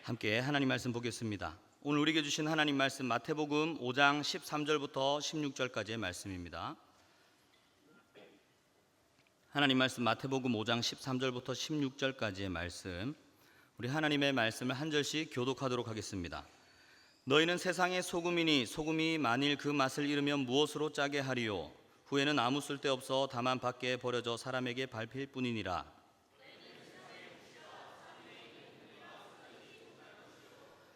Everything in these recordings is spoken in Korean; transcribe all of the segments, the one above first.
함께 하나님 말씀 보겠습니다. 오늘 우리에게 주신 하나님 말씀 마태복음 5장 13절부터 16절까지의 말씀입니다. 하나님 말씀 마태복음 5장 13절부터 16절까지의 말씀, 우리 하나님의 말씀을 한 절씩 교독하도록 하겠습니다. 너희는 세상의 소금이니 소금이 만일 그 맛을 잃으면 무엇으로 짜게 하리요? 후에는 아무 쓸데없어 다만 밖에 버려져 사람에게 밟힐 뿐이니라.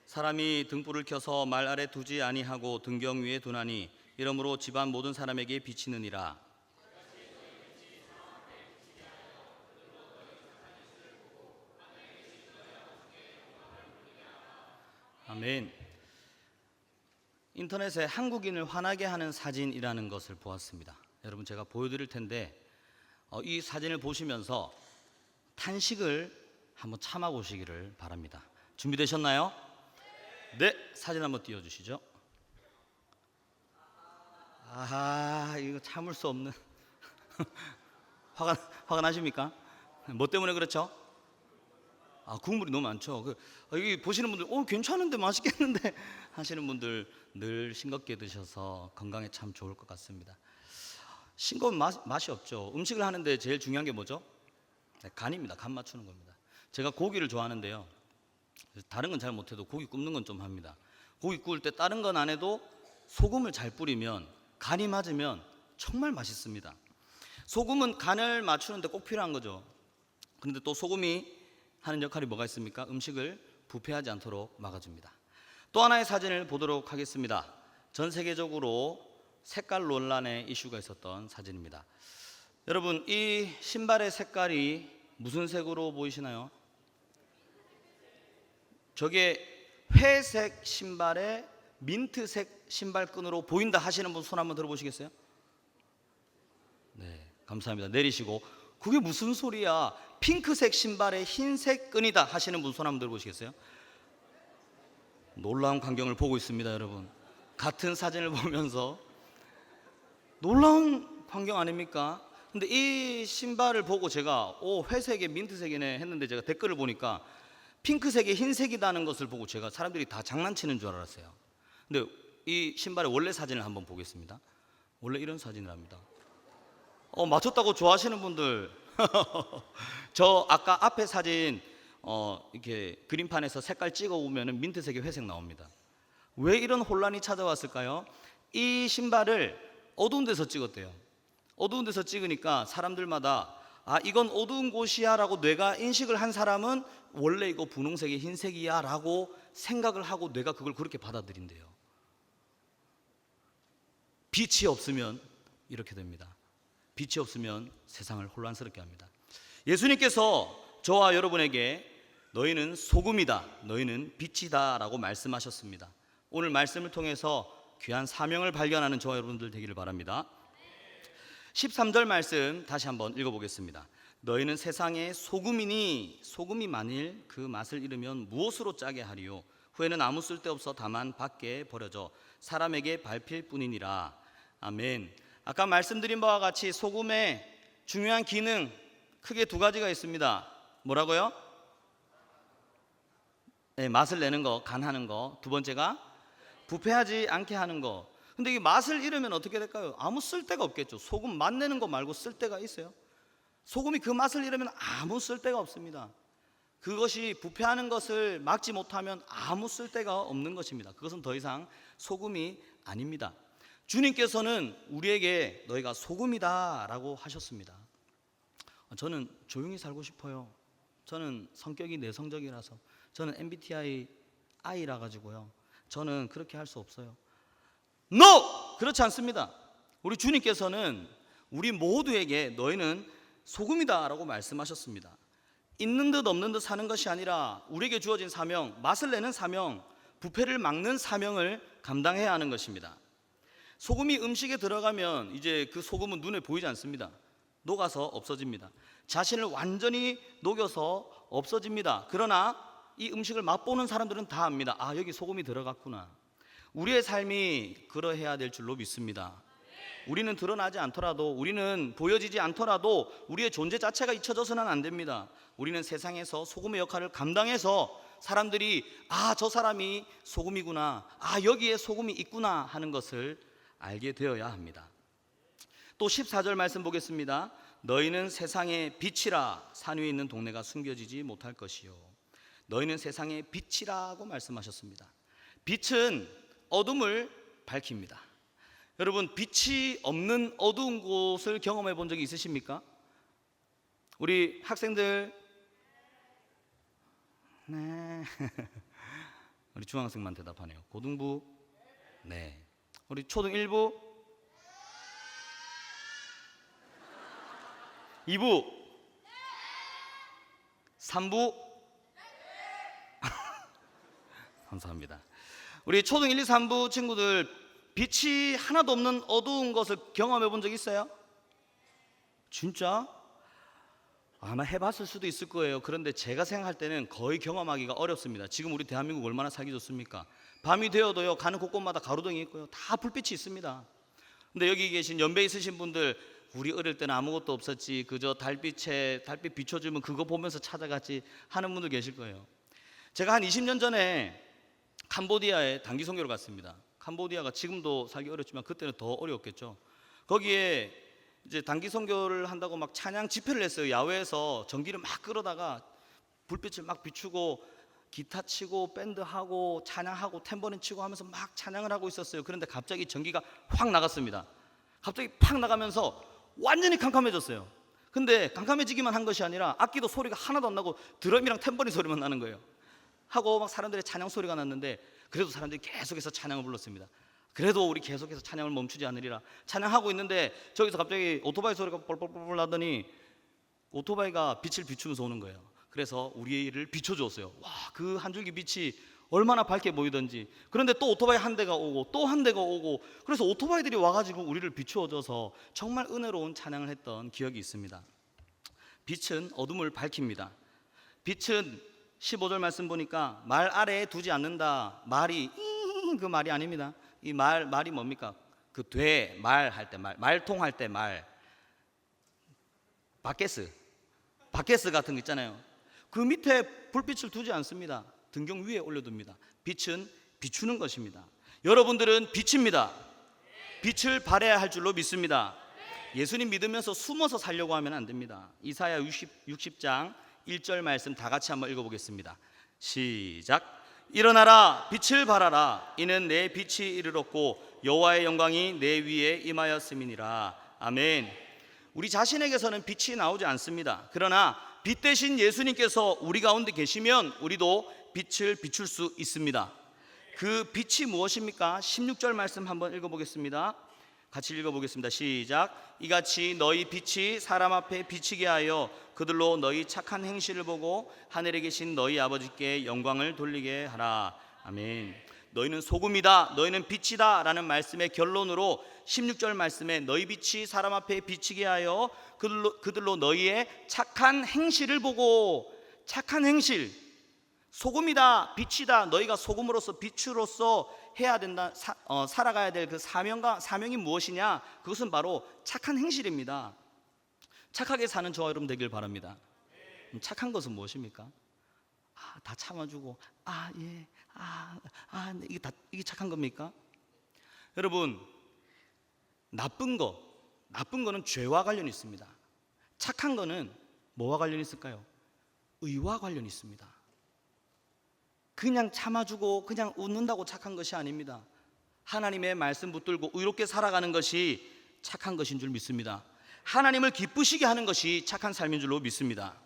사람이 등불을 켜서 말 아래 두지 아니하고 등경 위에 두나니 이러므로 집안 모든 사람에게 비치느니라. 아멘. 인터넷에 한국인을 화나게 하는 사진이라는 것을 보았습니다. 여러분, 제가 보여드릴 텐데 이 사진을 보시면서 탄식을 한번 참아보시기를 바랍니다. 준비되셨나요? 네, 사진 한번 띄워주시죠. 아하, 이거 참을 수 없는 화가 나십니까? 뭐 때문에 그렇죠? 국물이 너무 많죠. 여기 보시는 분들 괜찮은데 맛있겠는데 하시는 분들 늘 싱겁게 드셔서 건강에 참 좋을 것 같습니다. 싱거운 맛이 없죠. 음식을 하는데 제일 중요한 게 뭐죠? 간입니다. 간 맞추는 겁니다. 제가 고기를 좋아하는데요, 다른 건 잘 못해도 고기 굽는 건 좀 합니다. 고기 구울 때 다른 건 안 해도 소금을 잘 뿌리면, 간이 맞으면 정말 맛있습니다. 소금은 간을 맞추는데 꼭 필요한 거죠. 그런데 또 소금이 하는 역할이 뭐가 있습니까? 음식을 부패하지 않도록 막아줍니다. 또 하나의 사진을 보도록 하겠습니다. 전 세계적으로 색깔 논란의 이슈가 있었던 사진입니다. 여러분, 이 신발의 색깔이 무슨 색으로 보이시나요? 저게 회색 신발에 민트색 신발끈으로 보인다 하시는 분 손 한번 들어보시겠어요? 네, 감사합니다. 내리시고, 그게 무슨 소리야? 핑크색 신발에 흰색 끈이다 하시는 분 손 한번 들어보시겠어요? 놀라운 광경을 보고 있습니다, 여러분. 같은 사진을 보면서 놀라운 광경 아닙니까? 근데 이 신발을 보고 제가 회색에 민트색이네 했는데, 제가 댓글을 보니까 핑크색에 흰색이라는 것을 보고 제가 사람들이 다 장난치는 줄 알았어요. 근데 이 신발의 원래 사진을 한번 보겠습니다. 원래 이런 사진이랍니다. 맞췄다고 좋아하시는 분들 저 아까 앞에 사진 이렇게 그림판에서 색깔 찍어 보면 민트색에 회색 나옵니다. 왜 이런 혼란이 찾아왔을까요? 이 신발을 어두운 데서 찍었대요. 어두운 데서 찍으니까 사람들마다 이건 어두운 곳이야 라고 뇌가 인식을 한 사람은 원래 이거 분홍색이 흰색이야 라고 생각을 하고 뇌가 그걸 그렇게 받아들인대요. 빛이 없으면 이렇게 됩니다. 빛이 없으면 세상을 혼란스럽게 합니다. 예수님께서 저와 여러분에게 너희는 소금이다, 너희는 빛이다 라고 말씀하셨습니다. 오늘 말씀을 통해서 귀한 사명을 발견하는 저와 여러분들 되기를 바랍니다. 13절 말씀 다시 한번 읽어보겠습니다. 너희는 세상의 소금이니 소금이 만일 그 맛을 잃으면 무엇으로 짜게 하리요? 후에는 아무 쓸데없어 다만 밖에 버려져 사람에게 밟힐 뿐이니라. 아멘. 아까 말씀드린 바와 같이 소금의 중요한 기능 크게 두 가지가 있습니다. 뭐라고요? 네, 맛을 내는 거, 간하는 거. 두 번째가 부패하지 않게 하는 거. 근데 이 맛을 잃으면 어떻게 될까요? 아무 쓸데가 없겠죠. 소금 맛 내는 거 말고 쓸데가 있어요? 소금이 그 맛을 잃으면 아무 쓸데가 없습니다. 그것이 부패하는 것을 막지 못하면 아무 쓸데가 없는 것입니다. 그것은 더 이상 소금이 아닙니다. 주님께서는 우리에게 너희가 소금이다 라고 하셨습니다. 저는 조용히 살고 싶어요. 저는 성격이 내성적이라서, 저는 MBTI I라 가지고요, 저는 그렇게 할 수 없어요. NO! 그렇지 않습니다. 우리 주님께서는 우리 모두에게 너희는 소금이다 라고 말씀하셨습니다. 있는 듯 없는 듯 사는 것이 아니라 우리에게 주어진 사명, 맛을 내는 사명, 부패를 막는 사명을 감당해야 하는 것입니다. 소금이 음식에 들어가면 이제 그 소금은 눈에 보이지 않습니다. 녹아서 없어집니다. 자신을 완전히 녹여서 없어집니다. 그러나 이 음식을 맛보는 사람들은 다 압니다. 여기 소금이 들어갔구나. 우리의 삶이 그러해야 될 줄로 믿습니다. 우리는 드러나지 않더라도, 우리는 보여지지 않더라도 우리의 존재 자체가 잊혀져서는 안 됩니다. 우리는 세상에서 소금의 역할을 감당해서 사람들이 저 사람이 소금이구나, 여기에 소금이 있구나 하는 것을 알게 되어야 합니다. 또 14절 말씀 보겠습니다. 너희는 세상의 빛이라 산 위에 있는 동네가 숨겨지지 못할 것이요. 너희는 세상의 빛이라고 말씀하셨습니다. 빛은 어둠을 밝힙니다. 여러분, 빛이 없는 어두운 곳을 경험해 본 적이 있으십니까? 우리 학생들, 네. 우리 중학생만 대답하네요. 고등부, 네. 우리 초등 1부, 2부, 3부. 감사합니다. 우리 초등 1, 2, 3부 친구들, 빛이 하나도 없는 어두운 것을 경험해 본 적 있어요? 진짜? 아마 해봤을 수도 있을 거예요. 그런데 제가 생각할 때는 거의 경험하기가 어렵습니다. 지금 우리 대한민국 얼마나 살기 좋습니까? 밤이 되어도요, 가는 곳곳마다 가로등이 있고요, 다 불빛이 있습니다. 근데 여기 계신 연배 있으신 분들, 우리 어릴 때는 아무것도 없었지, 그저 달빛 비춰주면 그거 보면서 찾아갔지 하는 분들 계실 거예요. 제가 한 20년 전에 캄보디아에 단기 선교를 갔습니다. 캄보디아가 지금도 살기 어렵지만 그때는 더 어려웠겠죠. 거기에 이제 단기 선교를 한다고 막 찬양 집회를 했어요. 야외에서 전기를 막 끌어다가 불빛을 막 비추고 기타 치고 밴드 하고 찬양하고 탬버린 치고 하면서 막 찬양을 하고 있었어요. 그런데 갑자기 전기가 확 나갔습니다. 갑자기 팍 나가면서 완전히 캄캄해졌어요. 근데 캄캄해지기만 한 것이 아니라 악기도 소리가 하나도 안 나고 드럼이랑 탬버린 소리만 나는 거예요. 하고 막 사람들의 찬양 소리가 났는데, 그래도 사람들이 계속해서 찬양을 불렀습니다. 그래도 우리 계속해서 찬양을 멈추지 않으리라. 찬양하고 있는데 저기서 갑자기 오토바이 소리가 뻘뻘뻘 나더니 오토바이가 빛을 비추면서 오는 거예요. 그래서 우리를 비춰주었어요. 와, 그 한 줄기 빛이 얼마나 밝게 보이던지. 그런데 또 오토바이 한 대가 오고 또 한 대가 오고, 그래서 오토바이들이 와가지고 우리를 비추어줘서 정말 은혜로운 찬양을 했던 기억이 있습니다. 빛은 어둠을 밝힙니다. 빛은 15절 말씀 보니까 말 아래에 두지 않는다. 말이 그 말이 아닙니다. 이 말이 뭡니까? 그 돼, 말할 때 말통할 때 말, 바게스 같은 거 있잖아요. 그 밑에 불빛을 두지 않습니다. 등경 위에 올려둡니다. 빛은 비추는 것입니다. 여러분들은 빛입니다. 빛을 발해야 할 줄로 믿습니다. 예수님 믿으면서 숨어서 살려고 하면 안 됩니다. 이사야 60장 1절 말씀 다 같이 한번 읽어보겠습니다. 시작. 일어나라, 빛을 발하라. 이는 내 빛이 이르렀고 여호와의 영광이 내 위에 임하였음이니라. 아멘. 우리 자신에게서는 빛이 나오지 않습니다. 그러나 빛 대신 예수님께서 우리 가운데 계시면 우리도 빛을 비출 수 있습니다. 그 빛이 무엇입니까? 16절 말씀 한번 읽어보겠습니다. 같이 읽어보겠습니다. 시작. 이같이 너희 빛이 사람 앞에 비치게 하여 그들로 너희 착한 행실을 보고 하늘에 계신 너희 아버지께 영광을 돌리게 하라. 아멘. 너희는 소금이다, 너희는 빛이다 라는 말씀의 결론으로 16절 말씀에 너희 빛이 사람 앞에 비치게 하여 그들로 너희의 착한 행실을 보고, 착한 행실, 소금이다, 빛이다, 너희가 소금으로서 빛으로서 해야 된다, 살아가야 될 그 사명이 무엇이냐? 그것은 바로 착한 행실입니다. 착하게 사는 저와 여러분 되길 바랍니다. 착한 것은 무엇입니까? 다 참아주고, 예, 이게 착한 겁니까? 여러분, 나쁜 거는 죄와 관련이 있습니다. 착한 거는 뭐와 관련이 있을까요? 의와 관련이 있습니다. 그냥 참아주고 그냥 웃는다고 착한 것이 아닙니다. 하나님의 말씀 붙들고 의롭게 살아가는 것이 착한 것인 줄 믿습니다. 하나님을 기쁘시게 하는 것이 착한 삶인 줄로 믿습니다.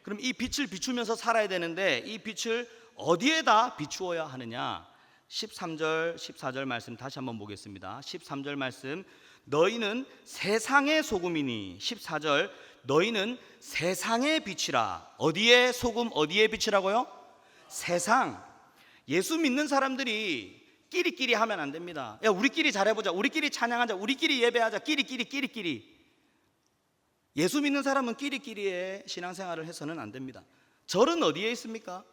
그럼 이 빛을 비추면서 살아야 되는데, 이 빛을 어디에다 비추어야 하느냐? 13절, 14절 말씀 다시 한번 보겠습니다. 13절 말씀, 너희는 세상의 소금이니. 14절, 너희는 세상의 빛이라. 어디에 소금, 어디에 빛이라고요? 세상. 예수 믿는 사람들이 끼리끼리 하면 안 됩니다. 야, 우리끼리 잘해보자, 우리끼리 찬양하자, 우리끼리 예배하자, 끼리. 예수 믿는 사람은 끼리끼리의 신앙생활을 해서는 안 됩니다. 절은 어디에 있습니까?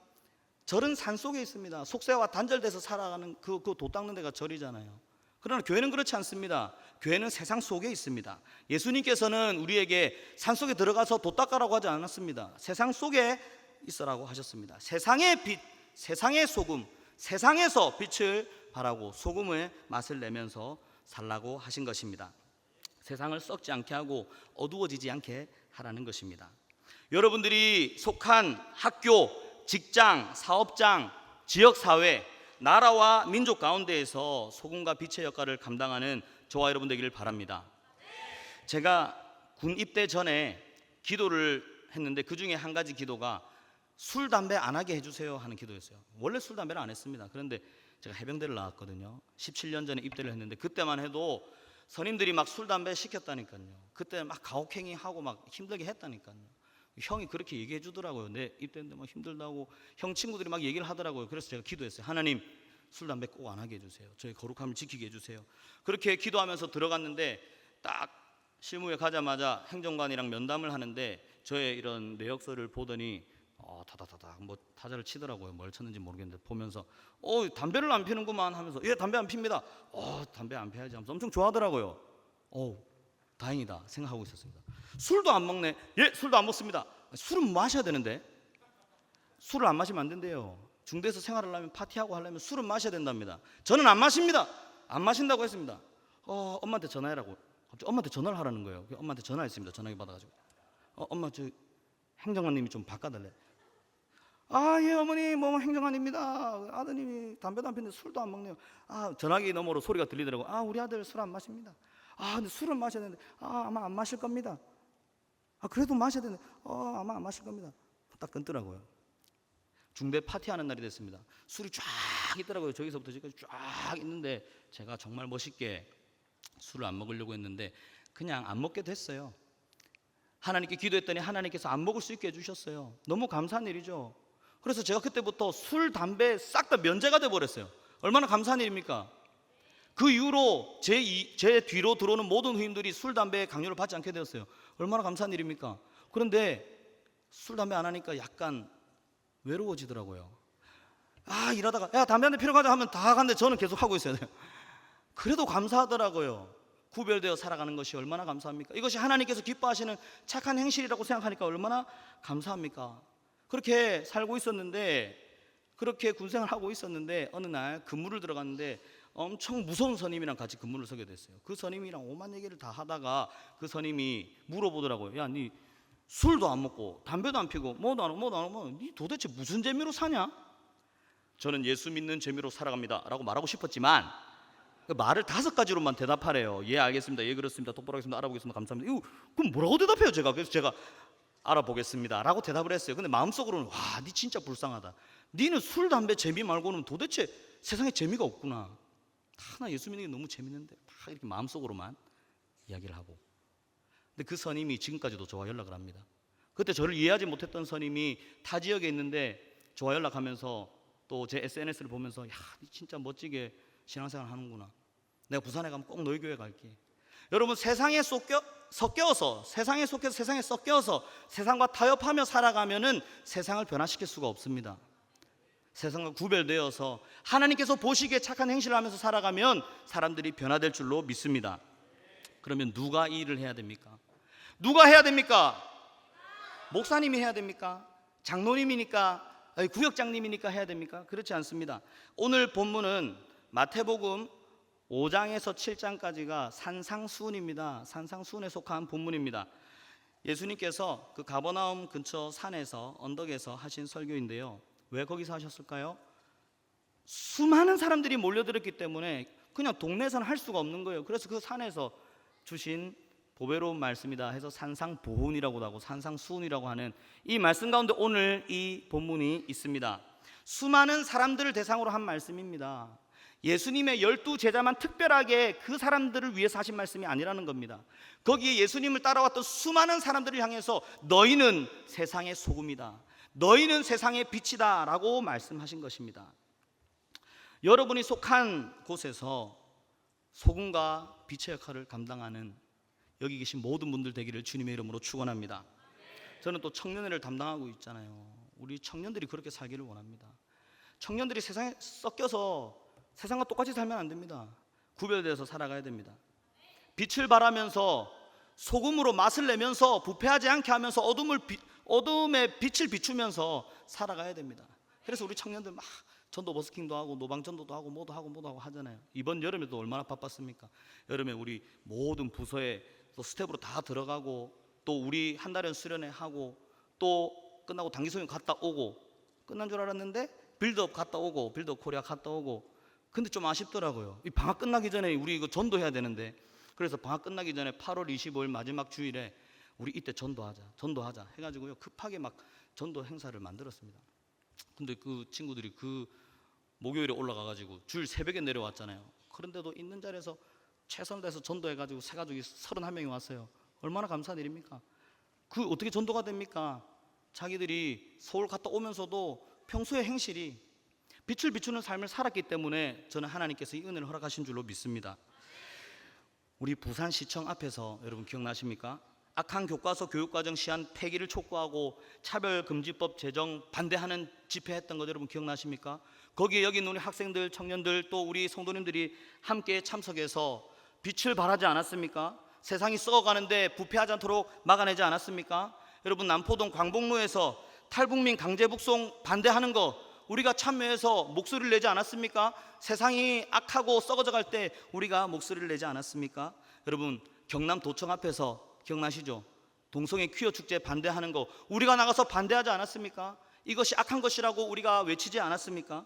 절은 산속에 있습니다. 속세와 단절돼서 살아가는 그 도 닦는 데가 절이잖아요. 그러나 교회는 그렇지 않습니다. 교회는 세상 속에 있습니다. 예수님께서는 우리에게 산속에 들어가서 도 닦으라고 하지 않았습니다. 세상 속에 있으라고 하셨습니다. 세상의 빛, 세상의 소금, 세상에서 빛을 발하고 소금의 맛을 내면서 살라고 하신 것입니다. 세상을 썩지 않게 하고 어두워지지 않게 하라는 것입니다. 여러분들이 속한 학교, 직장, 사업장, 지역사회, 나라와 민족 가운데에서 소금과 빛의 역할을 감당하는 저와 여러분 되기를 바랍니다. 제가 군 입대 전에 기도를 했는데 그 중에 한 가지 기도가 술, 담배 안 하게 해주세요 하는 기도였어요. 원래 술, 담배를 안 했습니다. 그런데 제가 해병대를 나왔거든요. 17년 전에 입대를 했는데 그때만 해도 선임들이 막 술, 담배 시켰다니까요. 그때 막 가혹행위 하고 막 힘들게 했다니까요. 형이 그렇게 얘기해 주더라고요. 내 입대인데 막 힘들다고 형 친구들이 막 얘기를 하더라고요. 그래서 제가 기도했어요. 하나님, 술, 담배 꼭 안 하게 해주세요. 저희 거룩함을 지키게 해주세요. 그렇게 기도하면서 들어갔는데 딱 실무에 가자마자 행정관이랑 면담을 하는데 저의 이런 내역서를 보더니 다다다다 뭐 타자를 치더라고요. 뭘 쳤는지 모르겠는데 보면서 담배를 안 피는구만 하면서 예, 담배 안 핍니다. 담배 안 피워야지 하면서 엄청 좋아하더라고요. 다행이다 생각하고 있었습니다. 술도 안 먹네. 예, 술도 안 먹습니다. 술은 마셔야 되는데 술을 안 마시면 안 된대요. 중대에서 생활을 하려면 파티하고 하려면 술은 마셔야 된답니다. 저는 안 마십니다. 안 마신다고 했습니다. 엄마한테 전화해라고. 갑자기 엄마한테 전화를 하라는 거예요. 엄마한테 전화했습니다. 전화기 받아가지고 엄마 저 행정관님이 좀 바꿔달래. 예 어머니 뭐 행정관입니다. 아드님이 담배도 안 피는데 술도 안 먹네요. 전화기 너머로 소리가 들리더라고. 우리 아들 술 안 마십니다. 근데 술은 마셔야 되는데 아마 안 마실 겁니다. 그래도 마셔야 되는데 아마 안 마실 겁니다. 딱 끊더라고요. 중대 파티하는 날이 됐습니다. 술이 쫙 있더라고요. 저기서부터 저기까지 쫙 있는데 제가 정말 멋있게 술을 안 먹으려고 했는데 그냥 안 먹게 됐어요. 하나님께 기도했더니 하나님께서 안 먹을 수 있게 해주셨어요. 너무 감사한 일이죠. 그래서 제가 그때부터 술, 담배 싹 다 면제가 돼버렸어요. 얼마나 감사한 일입니까? 그 이후로 제 뒤로 들어오는 모든 후임들이 술, 담배의 강요를 받지 않게 되었어요. 얼마나 감사한 일입니까? 그런데 술, 담배 안 하니까 약간 외로워지더라고요. 일하다가 야 담배 한 대 피러 가자 하면 다 가는데 저는 계속 하고 있어야 돼요. 그래도 감사하더라고요. 구별되어 살아가는 것이 얼마나 감사합니까? 이것이 하나님께서 기뻐하시는 착한 행실이라고 생각하니까 얼마나 감사합니까? 그렇게 살고 있었는데, 그렇게 군생활을 하고 있었는데 어느 날 근무를 들어갔는데 엄청 무서운 선임이랑 같이 근무를 서게 됐어요. 그 선임이랑 오만 얘기를 다 하다가 그 선임이 물어보더라고요. 야, 니 술도 안 먹고 담배도 안 피고 뭐도 안 하고 니 도대체 무슨 재미로 사냐? 저는 예수 믿는 재미로 살아갑니다 라고 말하고 싶었지만 말을 5가지로만 대답하래요. 예 알겠습니다, 예 그렇습니다, 똑바로 하겠습니다, 알아보겠습니다, 감사합니다. 이거 그럼 뭐라고 대답해요 제가? 그래서 제가 알아보겠습니다 라고 대답을 했어요. 근데 마음속으로는 와, 니 진짜 불쌍하다. 니는 술, 담배 재미 말고는 도대체 세상에 재미가 없구나. 나 예수 믿는 게 너무 재밌는데 막 이렇게 마음속으로만 이야기를 하고. 근데 그 선임이 지금까지도 저와 연락을 합니다. 그때 저를 이해하지 못했던 선임이 타 지역에 있는데 저와 연락하면서 또 제 SNS를 보면서 야, 니 진짜 멋지게 신앙생활 하는구나. 내가 부산에 가면 꼭 너희 교회 갈게. 여러분, 세상에 섞여서 세상에 섞여서 세상과 타협하며 살아가면은 세상을 변화시킬 수가 없습니다. 세상과 구별되어서 하나님께서 보시기에 착한 행실을 하면서 살아가면 사람들이 변화될 줄로 믿습니다. 그러면 누가 이 일을 해야 됩니까? 누가 해야 됩니까? 목사님이 해야 됩니까? 장로님이니까, 구역장님이니까 해야 됩니까? 그렇지 않습니다. 오늘 본문은 마태복음 5장에서 7장까지가 산상수훈입니다. 산상수훈에 속한 본문입니다. 예수님께서 그 가버나움 근처 산에서 언덕에서 하신 설교인데요. 왜 거기서 하셨을까요? 수많은 사람들이 몰려들었기 때문에 그냥 동네에서는 할 수가 없는 거예요. 그래서 그 산에서 주신 보배로운 말씀이다 해서 산상보훈이라고도 하고 산상수훈이라고 하는 이 말씀 가운데 오늘 이 본문이 있습니다. 수많은 사람들을 대상으로 한 말씀입니다. 예수님의 12제자만 특별하게 그 사람들을 위해서 하신 말씀이 아니라는 겁니다. 거기에 예수님을 따라왔던 수많은 사람들을 향해서 너희는 세상의 소금이다, 너희는 세상의 빛이다 라고 말씀하신 것입니다. 여러분이 속한 곳에서 소금과 빛의 역할을 감당하는 여기 계신 모든 분들 되기를 주님의 이름으로 축원합니다. 저는 또 청년회를 담당하고 있잖아요. 우리 청년들이 그렇게 살기를 원합니다. 청년들이 세상에 섞여서 세상과 똑같이 살면 안 됩니다. 구별되어서 살아가야 됩니다. 빛을 발하면서 소금으로 맛을 내면서 부패하지 않게 하면서 어둠에 빛을 비추면서 살아가야 됩니다. 그래서 우리 청년들 막 전도 버스킹도 하고 노방전도도 하고 뭐도 하고 하잖아요. 이번 여름에도 얼마나 바빴습니까? 여름에 우리 모든 부서에 또 스텝으로 다 들어가고, 또 우리 한 달은 수련회 하고, 또 끝나고 단기소용 갔다 오고, 끝난 줄 알았는데 빌드업 갔다 오고, 빌드업 코리아 갔다 오고. 근데 좀 아쉽더라고요. 이 방학 끝나기 전에 우리 이거 전도해야 되는데, 그래서 방학 끝나기 전에 8월 25일 마지막 주일에 우리 이때 전도하자 해가지고요, 급하게 막 전도 행사를 만들었습니다. 근데 그 친구들이 그 목요일에 올라가가지고 주일 새벽에 내려왔잖아요. 그런데도 있는 자리에서 최선을 다해서 전도해가지고 새 가족이 31명이 왔어요. 얼마나 감사한 일입니까? 그 어떻게 전도가 됩니까? 자기들이 서울 갔다 오면서도 평소의 행실이 빛을 비추는 삶을 살았기 때문에 저는 하나님께서 이 은혜를 허락하신 줄로 믿습니다. 우리 부산시청 앞에서 여러분 기억나십니까? 악한 교과서 교육과정 시한 폐기를 촉구하고 차별금지법 제정 반대하는 집회했던 거 여러분 기억나십니까? 거기에 여기 있는 우리 학생들, 청년들, 또 우리 성도님들이 함께 참석해서 빛을 발하지 않았습니까? 세상이 썩어가는데 부패하지 않도록 막아내지 않았습니까? 여러분, 남포동 광복로에서 탈북민 강제 북송 반대하는 거 우리가 참여해서 목소리를 내지 않았습니까? 세상이 악하고 썩어져 갈 때 우리가 목소리를 내지 않았습니까? 여러분, 경남도청 앞에서 기억나시죠? 동성애 퀴어 축제 반대하는 거 우리가 나가서 반대하지 않았습니까? 이것이 악한 것이라고 우리가 외치지 않았습니까?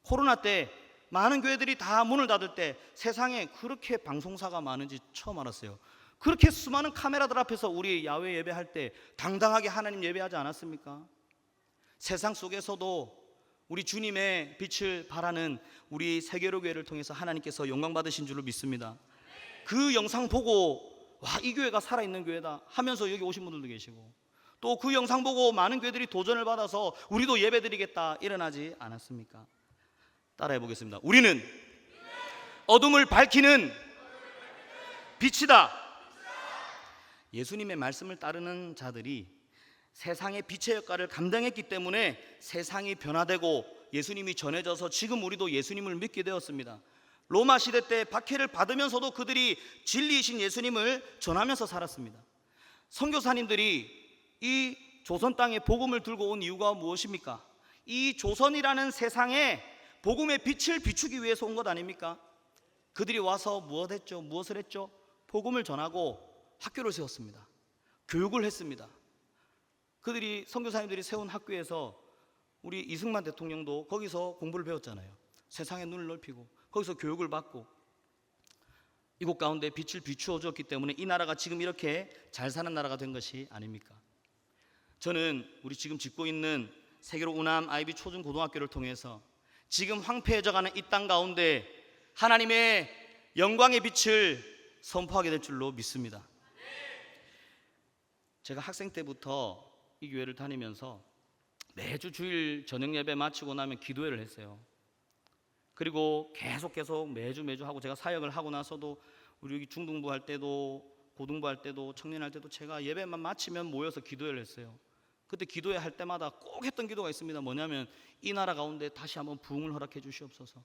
코로나 때 많은 교회들이 다 문을 닫을 때 세상에 그렇게 방송사가 많은지 처음 알았어요. 그렇게 수많은 카메라들 앞에서 우리 야외 예배할 때 당당하게 하나님 예배하지 않았습니까? 세상 속에서도 우리 주님의 빛을 발하는 우리 세계로 교회를 통해서 하나님께서 영광 받으신 줄로 믿습니다. 그 영상 보고 와, 이 교회가 살아있는 교회다 하면서 여기 오신 분들도 계시고, 또 그 영상 보고 많은 교회들이 도전을 받아서 우리도 예배드리겠다 일어나지 않았습니까? 따라해 보겠습니다. 우리는 어둠을 밝히는 빛이다. 예수님의 말씀을 따르는 자들이 세상의 빛의 역할을 감당했기 때문에 세상이 변화되고 예수님이 전해져서 지금 우리도 예수님을 믿게 되었습니다. 로마 시대 때 박해를 받으면서도 그들이 진리이신 예수님을 전하면서 살았습니다. 선교사님들이 이 조선 땅에 복음을 들고 온 이유가 무엇입니까? 이 조선이라는 세상에 복음의 빛을 비추기 위해서 온 것 아닙니까? 그들이 와서 무엇을 했죠? 복음을 전하고 학교를 세웠습니다. 교육을 했습니다. 그들이 선교사님들이 세운 학교에서 우리 이승만 대통령도 거기서 공부를 배웠잖아요. 세상의 눈을 넓히고 거기서 교육을 받고 이곳 가운데 빛을 비추어 주었기 때문에 이 나라가 지금 이렇게 잘 사는 나라가 된 것이 아닙니까? 저는 우리 지금 짓고 있는 세계로 우남 아이비 초중고등학교를 통해서 지금 황폐해져가는 이 땅 가운데 하나님의 영광의 빛을 선포하게 될 줄로 믿습니다. 제가 학생 때부터 이 교회를 다니면서 매주 주일 저녁 예배 마치고 나면 기도회를 했어요. 그리고 계속 매주 하고, 제가 사역을 하고 나서도 우리 여기 중등부 할 때도 고등부 할 때도 청년 할 때도 제가 예배만 마치면 모여서 기도회를 했어요. 그때 기도회 할 때마다 꼭 했던 기도가 있습니다. 뭐냐면 이 나라 가운데 다시 한번 부흥을 허락해 주시옵소서.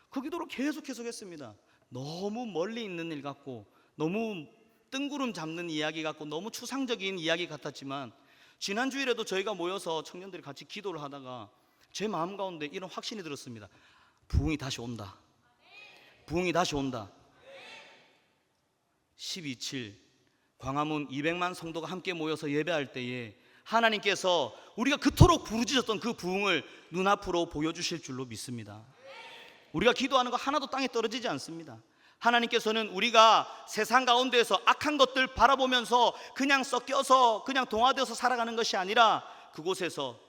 그 기도를 계속 했습니다. 너무 멀리 있는 일 같고 너무 뜬구름 잡는 이야기 같고 너무 추상적인 이야기 같았지만 지난 주일에도 저희가 모여서 청년들이 같이 기도를 하다가 제 마음 가운데 이런 확신이 들었습니다. 부흥이 다시 온다. 부흥이 다시 온다. 12.7 광화문 200만 성도가 함께 모여서 예배할 때에 하나님께서 우리가 그토록 부르짖었던 그 부흥을 눈앞으로 보여주실 줄로 믿습니다. 우리가 기도하는 거 하나도 땅에 떨어지지 않습니다. 하나님께서는 우리가 세상 가운데에서 악한 것들 바라보면서 그냥 섞여서 그냥 동화되어서 살아가는 것이 아니라 그곳에서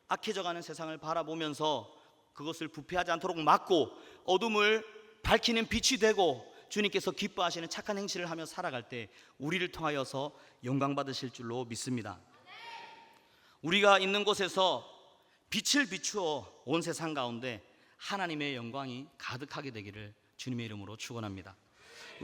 악해져가는 세상을 바라보면서 그것을 부패하지 않도록 막고 어둠을 밝히는 빛이 되고 주님께서 기뻐하시는 착한 행실을 하며 살아갈 때 우리를 통하여서 영광 받으실 줄로 믿습니다. 우리가 있는 곳에서 빛을 비추어 온 세상 가운데 하나님의 영광이 가득하게 되기를 주님의 이름으로 축원합니다.